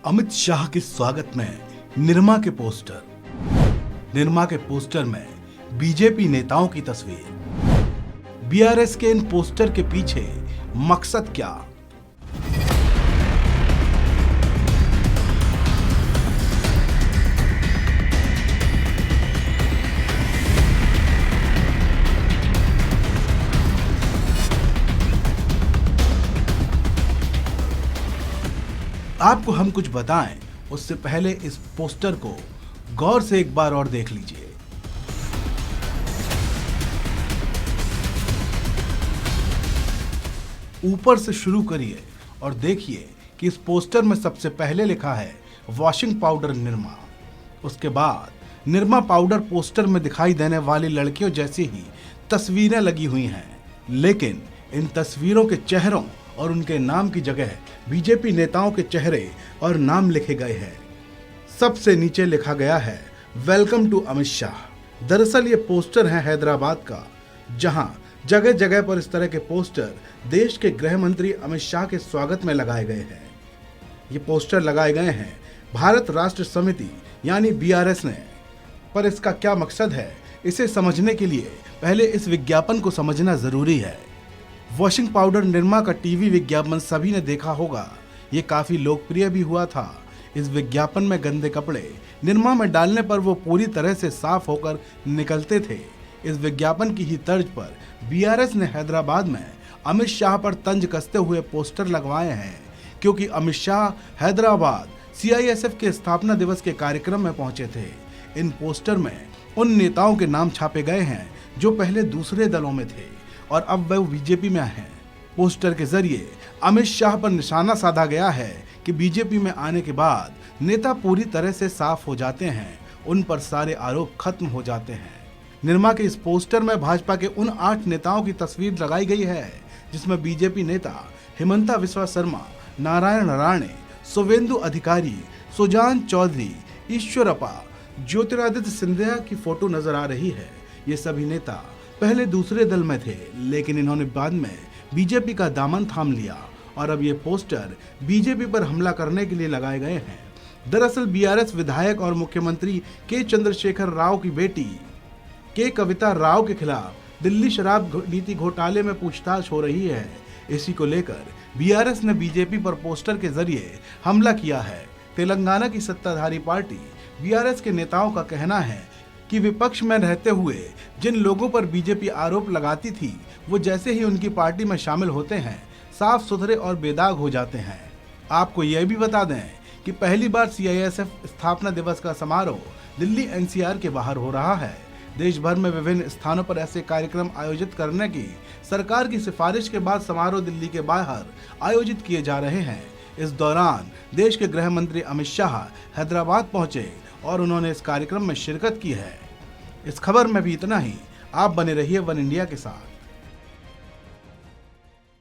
अमित शाह के स्वागत में निरमा के पोस्टर। निरमा के पोस्टर में बीजेपी नेताओं की तस्वीर। बीआरएस के इन पोस्टर के पीछे मकसद क्या? आपको हम कुछ बताएं उससे पहले इस पोस्टर को गौर से एक बार और देख लीजिए। ऊपर से शुरू करिए और देखिए कि इस पोस्टर में सबसे पहले लिखा है वॉशिंग पाउडर निरमा। उसके बाद निरमा पाउडर पोस्टर में दिखाई देने वाली लड़कियों जैसी ही तस्वीरें लगी हुई हैं, लेकिन इन तस्वीरों के चेहरों और उनके नाम की जगह बीजेपी नेताओं के चेहरे और नाम लिखे गए हैं। सबसे नीचे लिखा गया है वेलकम टू अमित शाह। दरअसल ये पोस्टर है हैदराबाद का, जहां जगह जगह पर इस तरह के पोस्टर देश के गृह मंत्री अमित शाह के स्वागत में लगाए गए हैं। ये पोस्टर लगाए गए हैं भारत राष्ट्र समिति यानी बीआरएस ने। पर इसका क्या मकसद है, इसे समझने के लिए पहले इस विज्ञापन को समझना जरूरी है। वॉशिंग पाउडर निरमा का टीवी विज्ञापन सभी ने देखा होगा। ये काफी लोकप्रिय भी हुआ था। इस विज्ञापन में गंदे कपड़े निरमा में डालने पर वो पूरी तरह से साफ होकर निकलते थे। इस विज्ञापन की ही तर्ज पर बीआरएस ने हैदराबाद में अमित शाह पर तंज कसते हुए पोस्टर लगवाए हैं, क्योंकि अमित शाह हैदराबाद सीआईएसएफ के स्थापना दिवस के कार्यक्रम में पहुंचे थे। इन पोस्टर में उन नेताओं के नाम छापे गए हैं जो पहले दूसरे दलों में थे और अब वह बीजेपी में हैं। पोस्टर के जरिए अमित शाह पर निशाना साधा गया है कि बीजेपी में आने के बाद नेता पूरी तरह से साफ हो जाते हैं, उन पर सारे आरोप खत्म हो जाते हैं। निरमा के इस पोस्टर में भाजपा के उन 8 नेताओं की तस्वीर लगाई गई है, जिसमें बीजेपी नेता हिमंता बिस्वा शर्मा, नारायण राणे, शुवेंदु अधिकारी, सुजान चौधरी, ईश्वरप्पा, ज्योतिरादित्य सिंधिया की फोटो नजर आ रही है। ये सभी नेता पहले दूसरे दल में थे, लेकिन इन्होंने बाद में बीजेपी का दामन थाम लिया और अब ये पोस्टर बीजेपी पर हमला करने के लिए लगाए गए हैं। दरअसल बीआरएस विधायक और मुख्यमंत्री के चंद्रशेखर राव की बेटी के कविता राव के खिलाफ दिल्ली शराब नीति घोटाले में पूछताछ हो रही है। इसी को लेकर बीआरएस ने बीजेपी पर पोस्टर के जरिए हमला किया है। तेलंगाना की सत्ताधारी पार्टी बीआरएस के नेताओं का कहना है कि विपक्ष में रहते हुए जिन लोगों पर बीजेपी आरोप लगाती थी, वो जैसे ही उनकी पार्टी में शामिल होते हैं साफ सुथरे और बेदाग हो जाते हैं। आपको यह भी बता दें कि पहली बार सीआईएसएफ स्थापना दिवस का समारोह दिल्ली एनसीआर के बाहर हो रहा है। देश भर में विभिन्न स्थानों पर ऐसे कार्यक्रम आयोजित करने की सरकार की सिफारिश के बाद समारोह दिल्ली के बाहर आयोजित किए जा रहे हैं। इस दौरान देश के गृह मंत्री अमित शाह हैदराबाद पहुंचे और उन्होंने इस कार्यक्रम में शिरकत की है। इस खबर में भी इतना ही। आप बने रहिए वन इंडिया के साथ।